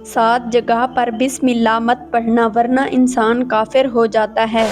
7 جگہ پر بسم اللہ مت پڑھنا ورنہ انسان کافر ہو جاتا ہے۔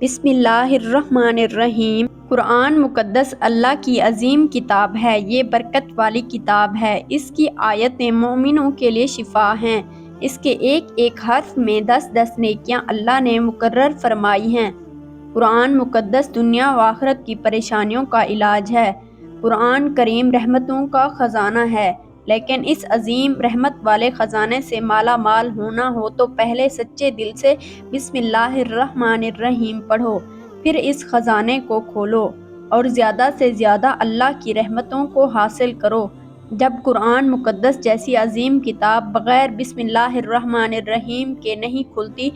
بسم اللہ الرحمن الرحیم۔ قرآن مقدس اللہ کی عظیم کتاب ہے، یہ برکت والی کتاب ہے۔ اس کی آیتیں مومنوں کے لیے شفا ہیں۔ اس کے ایک ایک حرف میں 10 نیکیاں اللہ نے مقرر فرمائی ہیں۔ قرآن مقدس دنیا و آخرت کی پریشانیوں کا علاج ہے۔ قرآن کریم رحمتوں کا خزانہ ہے، لیکن اس عظیم رحمت والے خزانے سے مالا مال ہونا ہو تو پہلے سچے دل سے بسم اللہ الرحمن الرحیم پڑھو، پھر اس خزانے کو کھولو اور زیادہ سے زیادہ اللہ کی رحمتوں کو حاصل کرو۔ جب قرآن مقدس جیسی عظیم کتاب بغیر بسم اللہ الرحمن الرحیم کے نہیں کھلتی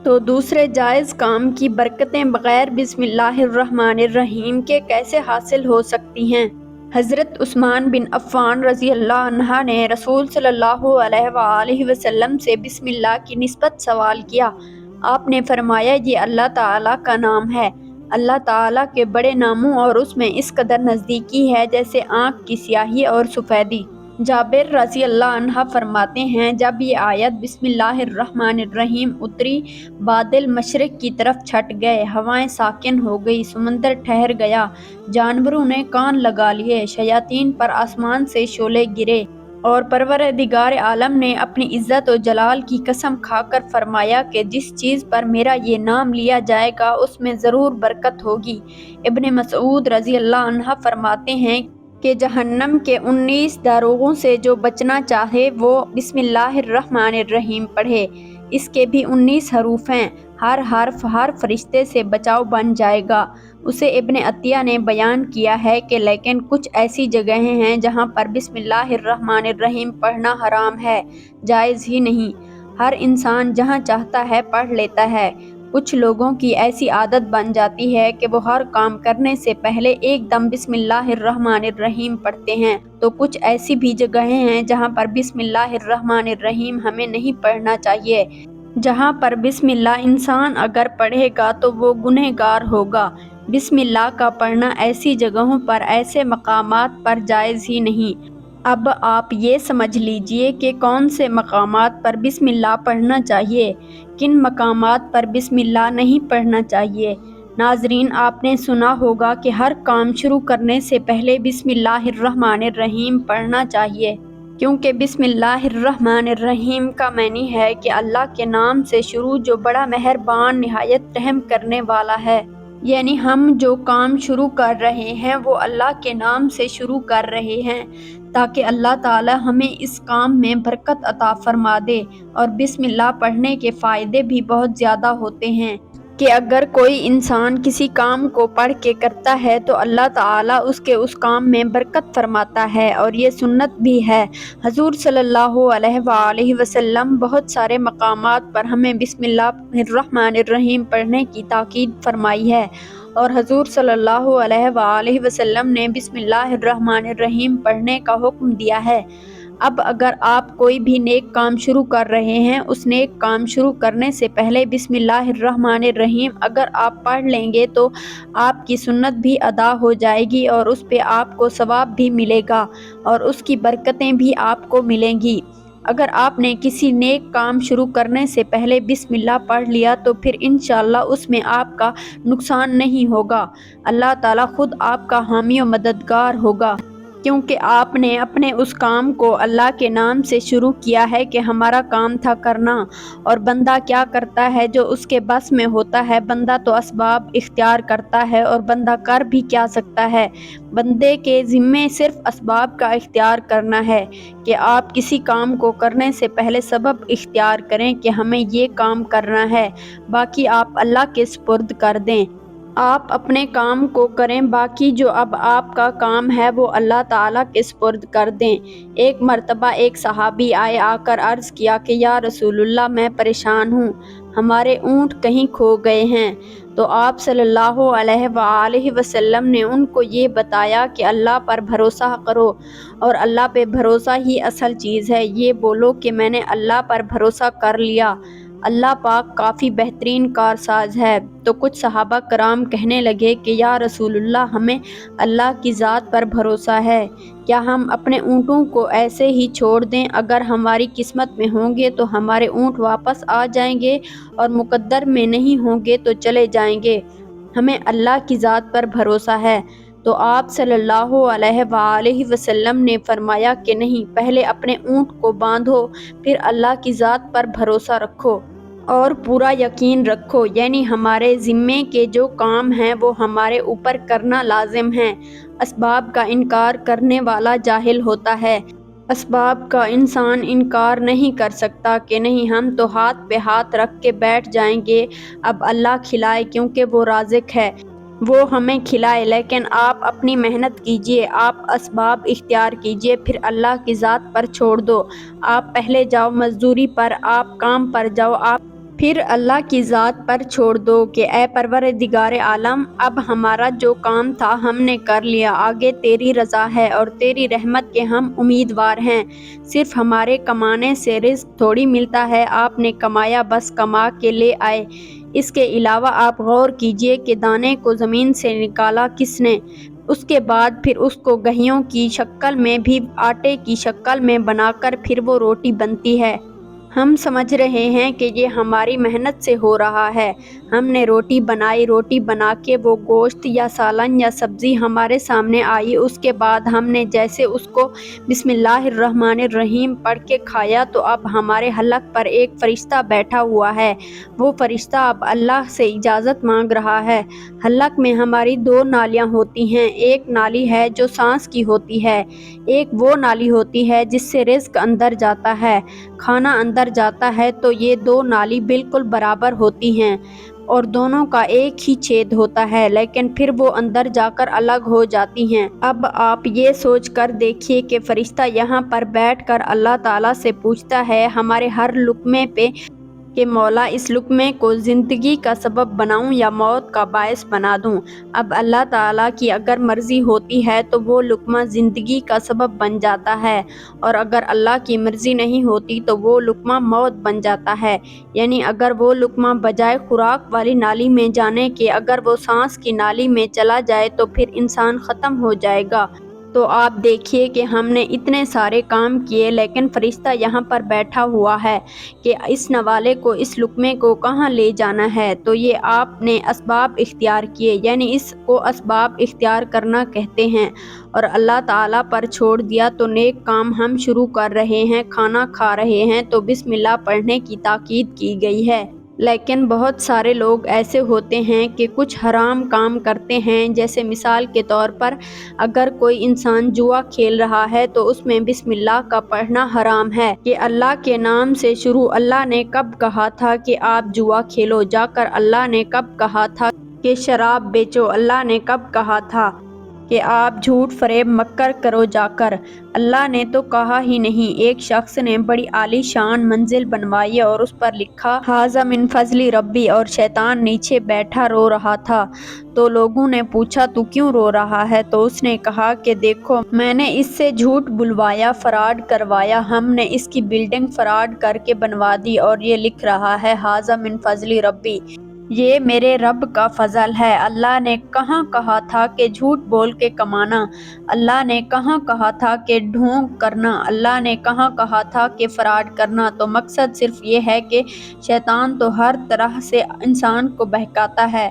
تو دوسرے جائز کام کی برکتیں بغیر بسم اللہ الرحمن الرحیم کے کیسے حاصل ہو سکتی ہیں؟ حضرت عثمان بن عفان رضی اللہ عنہ نے رسول صلی اللہ علیہ وآلہ وسلم سے بسم اللہ کی نسبت سوال کیا۔ آپ نے فرمایا، یہ اللہ تعالیٰ کا نام ہے۔ اللہ تعالیٰ کے بڑے ناموں اور اس میں اس قدر نزدیکی ہے جیسے آنکھ کی سیاہی اور سفیدی۔ جابر رضی اللہ عنہ فرماتے ہیں، جب یہ آیت بسم اللہ الرحمن الرحیم اتری، بادل مشرق کی طرف چھٹ گئے، ہوائیں ساکن ہو گئی، سمندر ٹھہر گیا، جانوروں نے کان لگا لیے، شیاطین پر آسمان سے شعلے گرے، اور پروردگار عالم نے اپنی عزت و جلال کی قسم کھا کر فرمایا کہ جس چیز پر میرا یہ نام لیا جائے گا اس میں ضرور برکت ہوگی۔ ابن مسعود رضی اللہ عنہ فرماتے ہیں کہ جہنم کے 19 داروغوں سے جو بچنا چاہے وہ بسم اللہ الرحمن الرحیم پڑھے۔ اس کے بھی 19 حروف ہیں، ہر حرف ہر فرشتے سے بچاؤ بن جائے گا۔ اسے ابن عطیہ نے بیان کیا ہے کہ لیکن کچھ ایسی جگہیں ہیں جہاں پر بسم اللہ الرحمن الرحیم پڑھنا حرام ہے، جائز ہی نہیں۔ ہر انسان جہاں چاہتا ہے پڑھ لیتا ہے۔ کچھ لوگوں کی ایسی عادت بن جاتی ہے کہ وہ ہر کام کرنے سے پہلے ایک دم بسم اللہ الرحمن الرحیم پڑھتے ہیں، تو کچھ ایسی بھی جگہیں ہیں جہاں پر بسم اللہ الرحمن الرحیم ہمیں نہیں پڑھنا چاہیے۔ جہاں پر بسم اللہ انسان اگر پڑھے گا تو وہ گنہگار ہوگا۔ بسم اللہ کا پڑھنا ایسی جگہوں پر، ایسے مقامات پر جائز ہی نہیں۔ اب آپ یہ سمجھ لیجئے کہ کون سے مقامات پر بسم اللہ پڑھنا چاہیے، کن مقامات پر بسم اللہ نہیں پڑھنا چاہیے۔ ناظرین، آپ نے سنا ہوگا کہ ہر کام شروع کرنے سے پہلے بسم اللہ الرحمن الرحیم پڑھنا چاہیے، کیونکہ بسم اللہ الرحمن الرحیم کا معنی ہے کہ اللہ کے نام سے شروع جو بڑا مہربان نہایت رحم کرنے والا ہے۔ یعنی ہم جو کام شروع کر رہے ہیں وہ اللہ کے نام سے شروع کر رہے ہیں تاکہ اللہ تعالی ہمیں اس کام میں برکت عطا فرما دے۔ اور بسم اللہ پڑھنے کے فائدے بھی بہت زیادہ ہوتے ہیں کہ اگر کوئی انسان کسی کام کو پڑھ کے کرتا ہے تو اللہ تعالیٰ اس کام میں برکت فرماتا ہے، اور یہ سنت بھی ہے۔ حضور صلی اللہ علیہ وآلہ وسلم بہت سارے مقامات پر ہمیں بسم اللہ الرحمن الرحیم پڑھنے کی تاکید فرمائی ہے، اور حضور صلی اللہ علیہ وآلہ وسلم نے بسم اللہ الرحمن الرحیم پڑھنے کا حکم دیا ہے۔ اب اگر آپ کوئی بھی نیک کام شروع کر رہے ہیں، اس نیک کام شروع کرنے سے پہلے بسم اللہ الرحمن الرحیم اگر آپ پڑھ لیں گے تو آپ کی سنت بھی ادا ہو جائے گی، اور اس پہ آپ کو ثواب بھی ملے گا، اور اس کی برکتیں بھی آپ کو ملیں گی۔ اگر آپ نے کسی نیک کام شروع کرنے سے پہلے بسم اللہ پڑھ لیا تو پھر انشاءاللہ اس میں آپ کا نقصان نہیں ہوگا، اللہ تعالیٰ خود آپ کا حامی و مددگار ہوگا، کیونکہ آپ نے اپنے اس کام کو اللہ کے نام سے شروع کیا ہے کہ ہمارا کام تھا کرنا۔ اور بندہ کیا کرتا ہے جو اس کے بس میں ہوتا ہے؟ بندہ تو اسباب اختیار کرتا ہے، اور بندہ کر بھی کیا سکتا ہے؟ بندے کے ذمے صرف اسباب کا اختیار کرنا ہے کہ آپ کسی کام کو کرنے سے پہلے سبب اختیار کریں کہ ہمیں یہ کام کرنا ہے، باقی آپ اللہ کے سپرد کر دیں۔ آپ اپنے کام کو کریں، باقی جو اب آپ کا کام ہے وہ اللہ تعالیٰ کے سپرد کر دیں۔ ایک مرتبہ ایک صحابی آئے، آ کر عرض کیا کہ یا رسول اللہ، میں پریشان ہوں، ہمارے اونٹ کہیں کھو گئے ہیں۔ تو آپ صلی اللہ علیہ وآلہ وسلم نے ان کو یہ بتایا کہ اللہ پر بھروسہ کرو، اور اللہ پہ بھروسہ ہی اصل چیز ہے۔ یہ بولو کہ میں نے اللہ پر بھروسہ کر لیا۔ اللہ پاک کافی بہترین کارساز ہے۔ تو کچھ صحابہ کرام کہنے لگے کہ یا رسول اللہ، ہمیں اللہ کی ذات پر بھروسہ ہے، کیا ہم اپنے اونٹوں کو ایسے ہی چھوڑ دیں؟ اگر ہماری قسمت میں ہوں گے تو ہمارے اونٹ واپس آ جائیں گے، اور مقدر میں نہیں ہوں گے تو چلے جائیں گے، ہمیں اللہ کی ذات پر بھروسہ ہے۔ تو آپ صلی اللہ علیہ وآلہ وسلم نے فرمایا کہ نہیں، پہلے اپنے اونٹ کو باندھو، پھر اللہ کی ذات پر بھروسہ رکھو اور پورا یقین رکھو، یعنی ہمارے ذمے کے جو کام ہیں وہ ہمارے اوپر کرنا لازم ہے۔ اسباب کا انکار کرنے والا جاہل ہوتا ہے۔ اسباب کا انسان انکار نہیں کر سکتا کہ نہیں، ہم تو ہاتھ پہ ہاتھ رکھ کے بیٹھ جائیں گے، اب اللہ کھلائے کیونکہ وہ رازق ہے، وہ ہمیں کھلائے۔ لیکن آپ اپنی محنت کیجئے، آپ اسباب اختیار کیجئے، پھر اللہ کی ذات پر چھوڑ دو۔ آپ پہلے جاؤ مزدوری پر، آپ کام پر جاؤ، آپ پھر اللہ کی ذات پر چھوڑ دو کہ اے پروردگار عالم، اب ہمارا جو کام تھا ہم نے کر لیا، آگے تیری رضا ہے اور تیری رحمت کے ہم امیدوار ہیں۔ صرف ہمارے کمانے سے رزق تھوڑی ملتا ہے، آپ نے کمایا، بس کما کے لے آئے۔ اس کے علاوہ آپ غور کیجئے کہ دانے کو زمین سے نکالا کس نے، اس کے بعد پھر اس کو گہیوں کی شکل میں بھی آٹے کی شکل میں بنا کر پھر وہ روٹی بنتی ہے۔ ہم سمجھ رہے ہیں کہ یہ ہماری محنت سے ہو رہا ہے، ہم نے روٹی بنائی، روٹی بنا کے وہ گوشت یا سالن یا سبزی ہمارے سامنے آئی، اس کے بعد ہم نے جیسے اس کو بسم اللہ الرحمن الرحیم پڑھ کے کھایا، تو اب ہمارے حلق پر ایک فرشتہ بیٹھا ہوا ہے، وہ فرشتہ اب اللہ سے اجازت مانگ رہا ہے۔ حلق میں ہماری دو نالیاں ہوتی ہیں، ایک نالی ہے جو سانس کی ہوتی ہے، ایک وہ نالی ہوتی ہے جس سے رزق اندر جاتا ہے، کھانا اندر جاتا ہے۔ تو یہ دو نالی بالکل برابر ہوتی ہیں اور دونوں کا ایک ہی چھید ہوتا ہے، لیکن پھر وہ اندر جا کر الگ ہو جاتی ہیں۔ اب آپ یہ سوچ کر دیکھیے کہ فرشتہ یہاں پر بیٹھ کر اللہ تعالیٰ سے پوچھتا ہے ہمارے ہر لقمے پہ کہ مولا، اس لقمے کو زندگی کا سبب بناؤں یا موت کا باعث بنا دوں؟ اب اللہ تعالیٰ کی اگر مرضی ہوتی ہے تو وہ لقمہ زندگی کا سبب بن جاتا ہے، اور اگر اللہ کی مرضی نہیں ہوتی تو وہ لقمہ موت بن جاتا ہے، یعنی اگر وہ لقمہ بجائے خوراک والی نالی میں جانے کے اگر وہ سانس کی نالی میں چلا جائے تو پھر انسان ختم ہو جائے گا۔ تو آپ دیکھیے کہ ہم نے اتنے سارے کام کیے، لیکن فرشتہ یہاں پر بیٹھا ہوا ہے کہ اس نوالے کو، اس لقمے کو کہاں لے جانا ہے۔ تو یہ آپ نے اسباب اختیار کیے، یعنی اس کو اسباب اختیار کرنا کہتے ہیں، اور اللہ تعالیٰ پر چھوڑ دیا۔ تو نیک کام ہم شروع کر رہے ہیں، کھانا کھا رہے ہیں تو بسم اللہ پڑھنے کی تاکید کی گئی ہے۔ لیکن بہت سارے لوگ ایسے ہوتے ہیں کہ کچھ حرام کام کرتے ہیں، جیسے مثال کے طور پر اگر کوئی انسان جوا کھیل رہا ہے تو اس میں بسم اللہ کا پڑھنا حرام ہے کہ اللہ کے نام سے شروع۔ اللہ نے کب کہا تھا کہ آپ جوا کھیلو جا کر؟ اللہ نے کب کہا تھا کہ شراب بیچو؟ اللہ نے کب کہا تھا کہ آپ جھوٹ فریب مکر کرو جا کر؟ اللہ نے تو کہا ہی نہیں۔ ایک شخص نے بڑی عالی شان منزل بنوائی اور اس پر لکھا ھذا من فضل ربی، اور شیطان نیچے بیٹھا رو رہا تھا۔ تو لوگوں نے پوچھا تو کیوں رو رہا ہے؟ تو اس نے کہا کہ دیکھو، میں نے اس سے جھوٹ بلوایا، فراڈ کروایا، ہم نے اس کی بلڈنگ فراڈ کر کے بنوا دی، اور یہ لکھ رہا ہے ھذا من فضل ربی، یہ میرے رب کا فضل ہے۔ اللہ نے کہاں کہا تھا کہ جھوٹ بول کے کمانا؟ اللہ نے کہاں کہا تھا کہ ڈھونگ کرنا؟ اللہ نے کہاں کہا تھا کہ فراڈ کرنا؟ تو مقصد صرف یہ ہے کہ شیطان تو ہر طرح سے انسان کو بہکاتا ہے،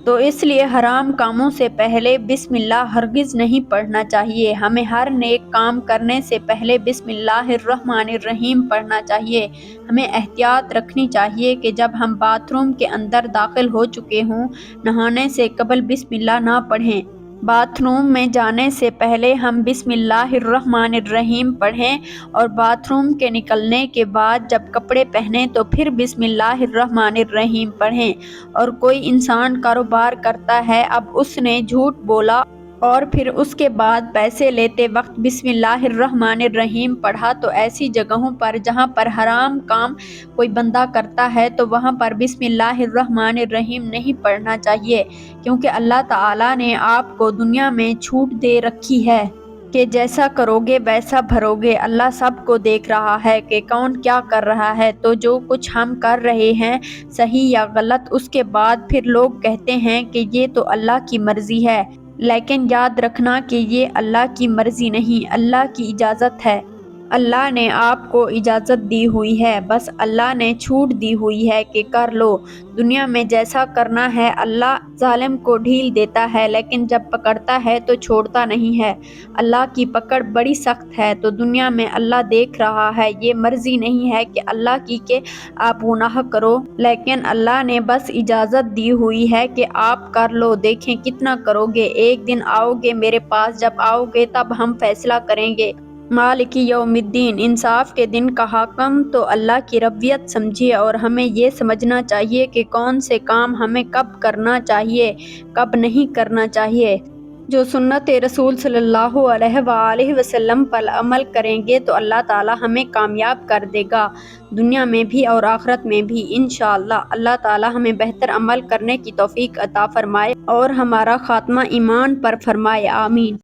تو اس لیے حرام کاموں سے پہلے بسم اللہ ہرگز نہیں پڑھنا چاہیے۔ ہمیں ہر نیک کام کرنے سے پہلے بسم اللہ الرحمن الرحیم پڑھنا چاہیے۔ ہمیں احتیاط رکھنی چاہیے کہ جب ہم باتھ روم کے اندر داخل ہو چکے ہوں، نہانے سے قبل بسم اللہ نہ پڑھیں۔ باتھ روم میں جانے سے پہلے ہم بسم اللہ الرحمن الرحیم پڑھیں، اور باتھ روم کے نکلنے کے بعد جب کپڑے پہنیں تو پھر بسم اللہ الرحمن الرحیم پڑھیں۔ اور کوئی انسان کاروبار کرتا ہے، اب اس نے جھوٹ بولا اور پھر اس کے بعد پیسے لیتے وقت بسم اللہ الرحمن الرحیم پڑھا، تو ایسی جگہوں پر جہاں پر حرام کام کوئی بندہ کرتا ہے تو وہاں پر بسم اللہ الرحمن الرحیم نہیں پڑھنا چاہیے، کیونکہ اللہ تعالیٰ نے آپ کو دنیا میں چھوٹ دے رکھی ہے۔ کہ جیسا کرو گے ویسا بھرو گے۔ اللہ سب کو دیکھ رہا ہے کہ کون کیا کر رہا ہے۔ تو جو کچھ ہم کر رہے ہیں صحیح یا غلط، اس کے بعد پھر لوگ کہتے ہیں کہ یہ تو اللہ کی مرضی ہے، لیکن یاد رکھنا کہ یہ اللہ کی مرضی نہیں، اللہ کی اجازت ہے۔ اللہ نے آپ کو اجازت دی ہوئی ہے، بس اللہ نے چھوٹ دی ہوئی ہے کہ کر لو۔ دنیا میں جیسا کرنا ہے اللہ ظالم کو ڈھیل دیتا ہے، لیکن جب پکڑتا ہے تو چھوڑتا نہیں ہے۔ اللہ کی پکڑ بڑی سخت ہے۔ تو دنیا میں اللہ دیکھ رہا ہے، یہ مرضی نہیں ہے کہ اللہ کی کہ آپ گناہ کرو، لیکن اللہ نے بس اجازت دی ہوئی ہے کہ آپ کر لو، دیکھیں کتنا کرو گے۔ ایک دن آؤ گے میرے پاس، جب آؤ گے تب ہم فیصلہ کریں گے۔ مالک یوم الدین، انصاف کے دن کا حاکم۔ تو اللہ کی ربوبیت سمجھیے اور ہمیں یہ سمجھنا چاہیے کہ کون سے کام ہمیں کب کرنا چاہیے، کب نہیں کرنا چاہیے۔ جو سنت رسول صلی اللہ علیہ وآلہ وسلم پر عمل کریں گے تو اللہ تعالی ہمیں کامیاب کر دے گا، دنیا میں بھی اور آخرت میں بھی انشاءاللہ۔ اللہ تعالی ہمیں بہتر عمل کرنے کی توفیق عطا فرمائے اور ہمارا خاتمہ ایمان پر فرمائے، آمین۔